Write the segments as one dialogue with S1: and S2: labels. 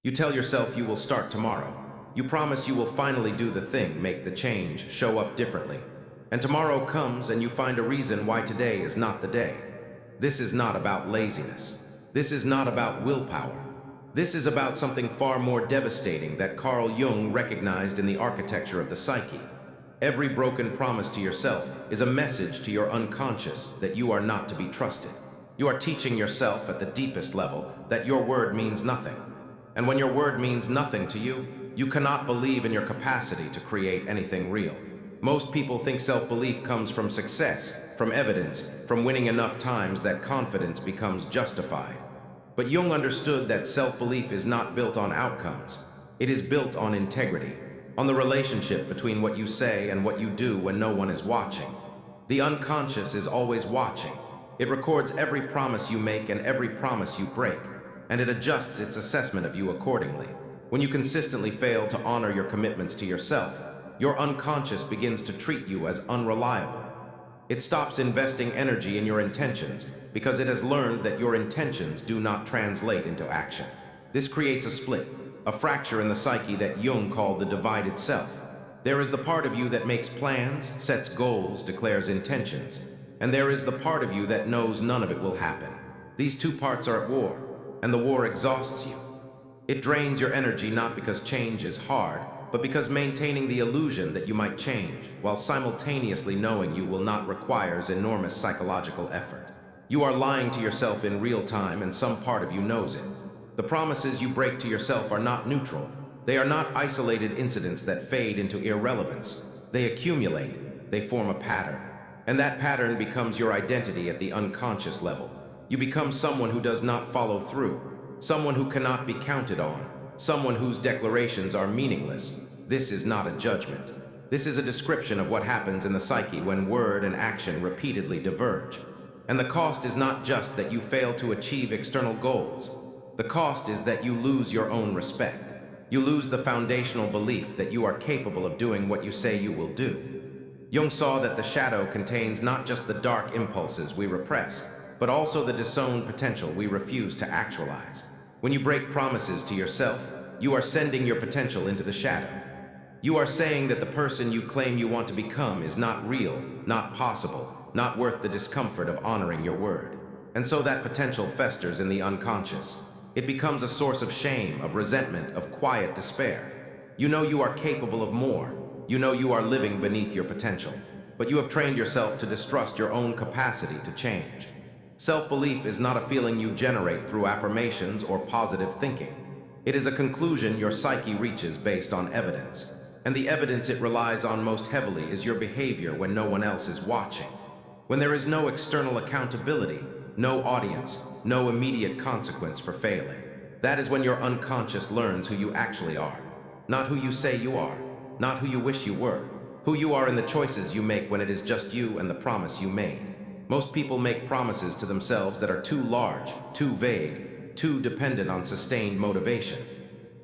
S1: You tell yourself you will start tomorrow. You promise you will finally do the thing, make the change, show up differently. And tomorrow comes and you find a reason why today is not the day. This is not about laziness. This is not about willpower. This is about something far more devastating that Carl Jung recognized in the architecture of the psyche. Every broken promise to yourself is a message to your unconscious that you are not to be trusted. You are teaching yourself at the deepest level that your word means nothing. And when your word means nothing to you, you cannot believe in your capacity to create anything real. Most people think self-belief comes from success, from evidence, from winning enough times that confidence becomes justified. But Jung understood that self-belief is not built on outcomes. It is built on integrity, on the relationship between what you say and what you do when no one is watching. The unconscious is always watching. It records every promise you make and every promise you break, and it adjusts its assessment of you accordingly. When you consistently fail to honor your commitments to yourself, your unconscious begins to treat you as unreliable. It stops investing energy in your intentions because it has learned that your intentions do not translate into action. This creates a split, a fracture in the psyche that Jung called the divided self. There is the part of you that makes plans, sets goals, declares intentions, and there is the part of you that knows none of it will happen. These two parts are at war, and the war exhausts you. It drains your energy not because change is hard, but because maintaining the illusion that you might change, while simultaneously knowing you will not, requires enormous psychological effort. You are lying to yourself in real time, and some part of you knows it. The promises you break to yourself are not neutral. They are not isolated incidents that fade into irrelevance. They accumulate, they form a pattern. And that pattern becomes your identity at the unconscious level. You become someone who does not follow through, someone who cannot be counted on, someone whose declarations are meaningless. This is not a judgment. This is a description of what happens in the psyche when word and action repeatedly diverge. And the cost is not just that you fail to achieve external goals. The cost is that you lose your own respect. You lose the foundational belief that you are capable of doing what you say you will do. Jung saw that the shadow contains not just the dark impulses we repress, but also the disowned potential we refuse to actualize. When you break promises to yourself, you are sending your potential into the shadow. You are saying that the person you claim you want to become is not real, not possible, not worth the discomfort of honoring your word. And so that potential festers in the unconscious. It becomes a source of shame, of resentment, of quiet despair. You know you are capable of more. You know you are living beneath your potential. But you have trained yourself to distrust your own capacity to change. Self-belief is not a feeling you generate through affirmations or positive thinking. It is a conclusion your psyche reaches based on evidence. And the evidence it relies on most heavily is your behavior when no one else is watching. When there is no external accountability, no audience, no immediate consequence for failing. That is when your unconscious learns who you actually are. Not who you say you are, not who you wish you were. Who you are in the choices you make when it is just you and the promise you made. Most people make promises to themselves that are too large, too vague, too dependent on sustained motivation.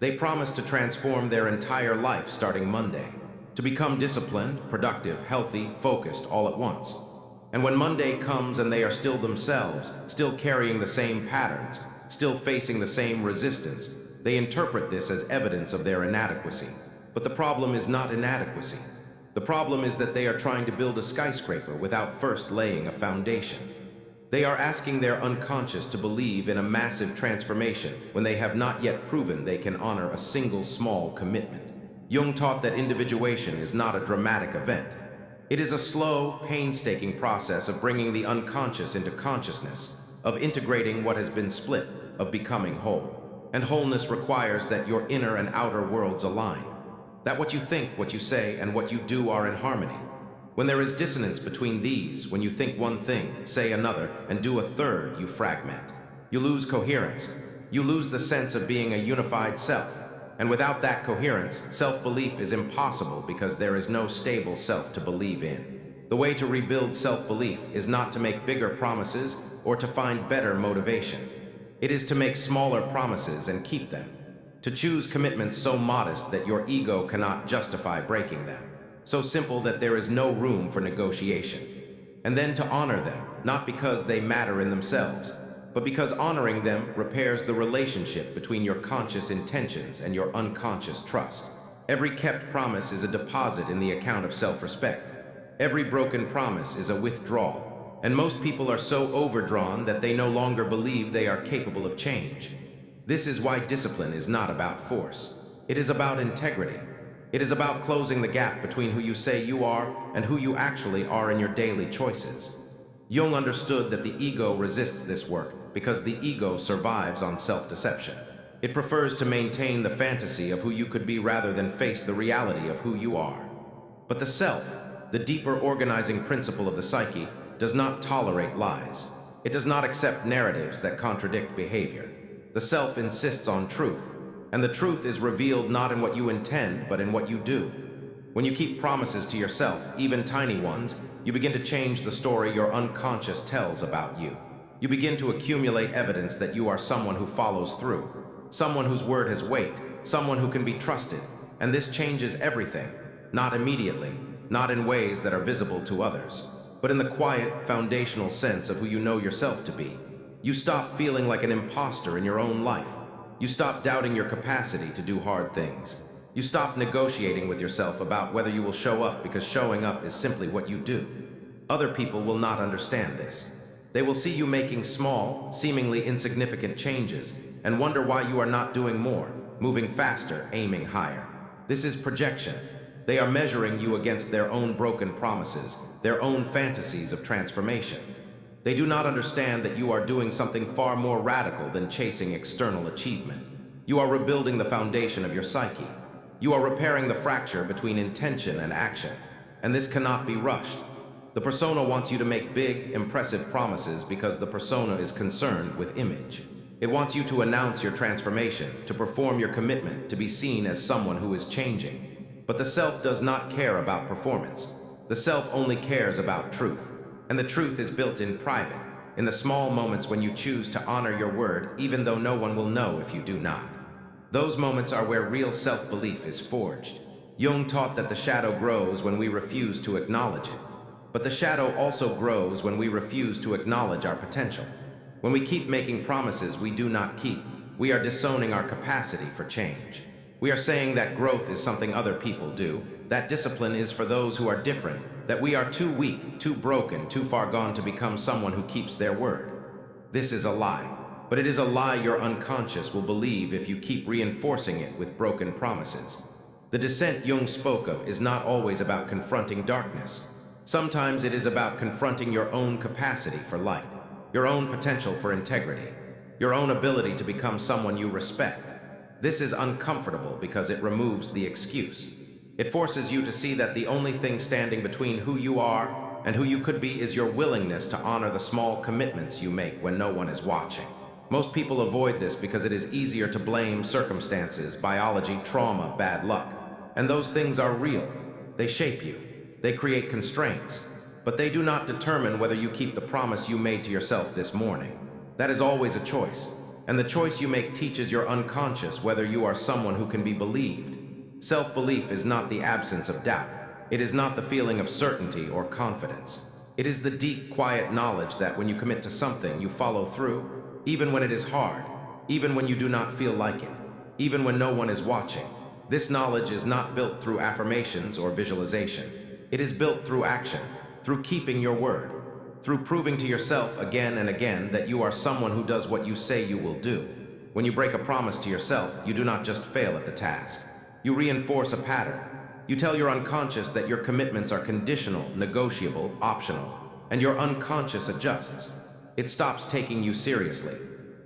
S1: They promise to transform their entire life starting Monday, to become disciplined, productive, healthy, focused all at once. And when Monday comes and they are still themselves, still carrying the same patterns, still facing the same resistance, they interpret this as evidence of their inadequacy. But the problem is not inadequacy. The problem is that they are trying to build a skyscraper without first laying a foundation. They are asking their unconscious to believe in a massive transformation when they have not yet proven they can honor a single small commitment. Jung taught that individuation is not a dramatic event. It is a slow, painstaking process of bringing the unconscious into consciousness, of integrating what has been split, of becoming whole. And wholeness requires that your inner and outer worlds align. That what you think, what you say, and what you do are in harmony. When there is dissonance between these, when you think one thing, say another, and do a third, you fragment. You lose coherence. You lose the sense of being a unified self. And without that coherence, self-belief is impossible because there is no stable self to believe in. The way to rebuild self-belief is not to make bigger promises or to find better motivation. It is to make smaller promises and keep them. To choose commitments so modest that your ego cannot justify breaking them. So simple that there is no room for negotiation. And then to honor them, not because they matter in themselves, but because honoring them repairs the relationship between your conscious intentions and your unconscious trust. Every kept promise is a deposit in the account of self-respect. Every broken promise is a withdrawal, and most people are so overdrawn that they no longer believe they are capable of change. This is why discipline is not about force. It is about integrity. It is about closing the gap between who you say you are and who you actually are in your daily choices. Jung understood that the ego resists this work because the ego survives on self-deception. It prefers to maintain the fantasy of who you could be rather than face the reality of who you are. But the self, the deeper organizing principle of the psyche, does not tolerate lies. It does not accept narratives that contradict behavior. The self insists on truth, and the truth is revealed not in what you intend, but in what you do. When you keep promises to yourself, even tiny ones, you begin to change the story your unconscious tells about you. You begin to accumulate evidence that you are someone who follows through, someone whose word has weight, someone who can be trusted, and this changes everything, not immediately, not in ways that are visible to others, but in the quiet, foundational sense of who you know yourself to be. You stop feeling like an imposter in your own life. You stop doubting your capacity to do hard things. You stop negotiating with yourself about whether you will show up because showing up is simply what you do. Other people will not understand this. They will see you making small, seemingly insignificant changes and wonder why you are not doing more, moving faster, aiming higher. This is projection. They are measuring you against their own broken promises, their own fantasies of transformation. They do not understand that you are doing something far more radical than chasing external achievement. You are rebuilding the foundation of your psyche. You are repairing the fracture between intention and action, and this cannot be rushed. The persona wants you to make big, impressive promises because the persona is concerned with image. It wants you to announce your transformation, to perform your commitment, to be seen as someone who is changing. But the self does not care about performance. The self only cares about truth. And the truth is built in private, in the small moments when you choose to honor your word, even though no one will know if you do not. Those moments are where real self-belief is forged. Jung taught that the shadow grows when we refuse to acknowledge it. But the shadow also grows when we refuse to acknowledge our potential. When we keep making promises we do not keep, we are disowning our capacity for change. We are saying that growth is something other people do, that discipline is for those who are different, that we are too weak, too broken, too far gone to become someone who keeps their word. This is a lie, but it is a lie your unconscious will believe if you keep reinforcing it with broken promises. The descent Jung spoke of is not always about confronting darkness. Sometimes it is about confronting your own capacity for light, your own potential for integrity, your own ability to become someone you respect. This is uncomfortable because it removes the excuse. It forces you to see that the only thing standing between who you are and who you could be is your willingness to honor the small commitments you make when no one is watching. Most people avoid this because it is easier to blame circumstances, biology, trauma, bad luck. And those things are real. They shape you. They create constraints. But they do not determine whether you keep the promise you made to yourself this morning. That is always a choice. And the choice you make teaches your unconscious whether you are someone who can be believed. Self-belief is not the absence of doubt. It is not the feeling of certainty or confidence. It is the deep, quiet knowledge that when you commit to something, you follow through, even when it is hard, even when you do not feel like it, even when no one is watching. This knowledge is not built through affirmations or visualization. It is built through action, through keeping your word, through proving to yourself again and again that you are someone who does what you say you will do. When you break a promise to yourself, you do not just fail at the task. You reinforce a pattern. You tell your unconscious that your commitments are conditional, negotiable, optional, and your unconscious adjusts. It stops taking you seriously.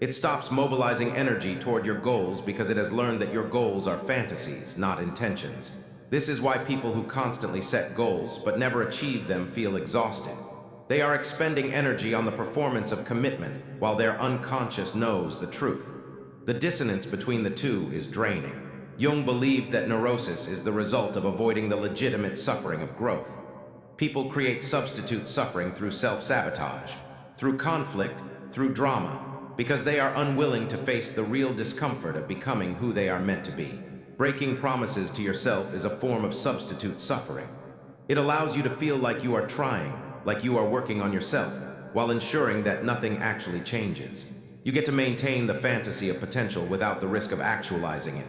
S1: It stops mobilizing energy toward your goals because it has learned that your goals are fantasies, not intentions. This is why people who constantly set goals but never achieve them feel exhausted. They are expending energy on the performance of commitment while their unconscious knows the truth. The dissonance between the two is draining. Jung believed that neurosis is the result of avoiding the legitimate suffering of growth. People create substitute suffering through self-sabotage, through conflict, through drama, because they are unwilling to face the real discomfort of becoming who they are meant to be. Breaking promises to yourself is a form of substitute suffering. It allows you to feel like you are trying, like you are working on yourself, while ensuring that nothing actually changes. You get to maintain the fantasy of potential without the risk of actualizing it.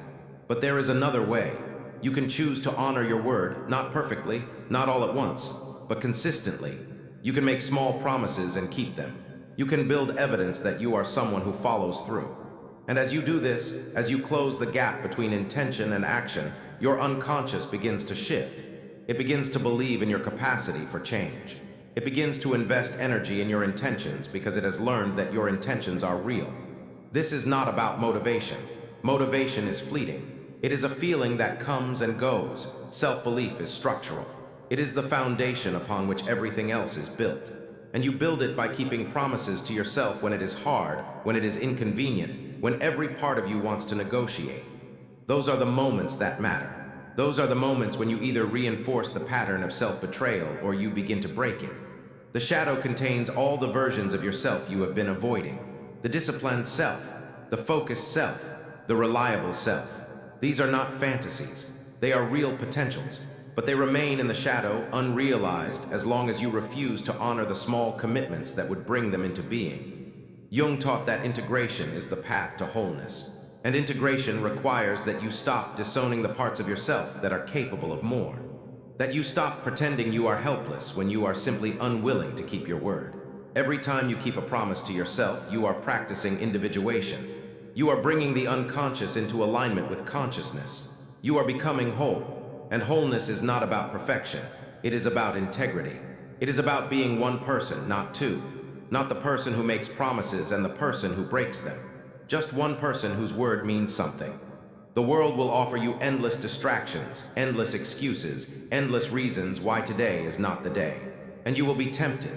S1: But there is another way. You can choose to honor your word, not perfectly, not all at once, but consistently. You can make small promises and keep them. You can build evidence that you are someone who follows through. And as you do this, as you close the gap between intention and action, your unconscious begins to shift. It begins to believe in your capacity for change. It begins to invest energy in your intentions because it has learned that your intentions are real. This is not about motivation. Motivation is fleeting. It is a feeling that comes and goes. Self-belief is structural. It is the foundation upon which everything else is built. And you build it by keeping promises to yourself when it is hard, when it is inconvenient, when every part of you wants to negotiate. Those are the moments that matter. Those are the moments when you either reinforce the pattern of self-betrayal or you begin to break it. The shadow contains all the versions of yourself you have been avoiding. The disciplined self, the focused self, the reliable self. These are not fantasies. They are real potentials, but they remain in the shadow, unrealized, as long as you refuse to honor the small commitments that would bring them into being. Jung taught that integration is the path to wholeness. And integration requires that you stop disowning the parts of yourself that are capable of more. That you stop pretending you are helpless when you are simply unwilling to keep your word. Every time you keep a promise to yourself, you are practicing individuation. You are bringing the unconscious into alignment with consciousness. You are becoming whole. And wholeness is not about perfection. It is about integrity. It is about being one person, not two. Not the person who makes promises and the person who breaks them. Just one person whose word means something. The world will offer you endless distractions, endless excuses, endless reasons why today is not the day. And you will be tempted.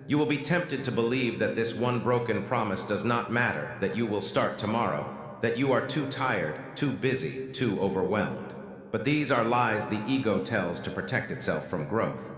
S1: You will be tempted to believe that this one broken promise does not matter, that you will start tomorrow, that you are too tired, too busy, too overwhelmed. But these are lies the ego tells to protect itself from growth.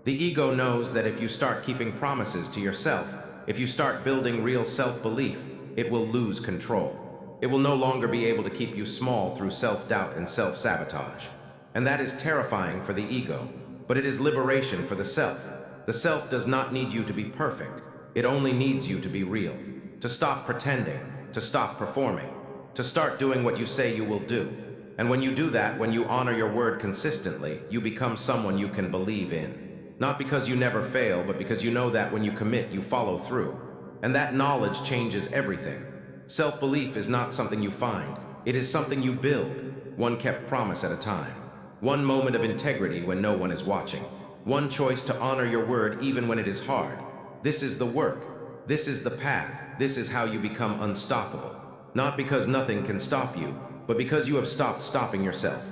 S1: The ego knows that if you start keeping promises to yourself, if you start building real self-belief, it will lose control. It will no longer be able to keep you small through self-doubt and self-sabotage. And that is terrifying for the ego, but it is liberation for the self. The self does not need you to be perfect. It only needs you to be real. To stop pretending, to stop performing, to start doing what you say you will do. And when you do that, when you honor your word consistently, you become someone you can believe in. Not because you never fail, but because you know that when you commit, you follow through. And that knowledge changes everything. Self-belief is not something you find. It is something you build, one kept promise at a time. One moment of integrity when no one is watching. One choice to honor your word even when it is hard. This is the work. This is the path. This is how you become unstoppable. Not because nothing can stop you, but because you have stopped stopping yourself.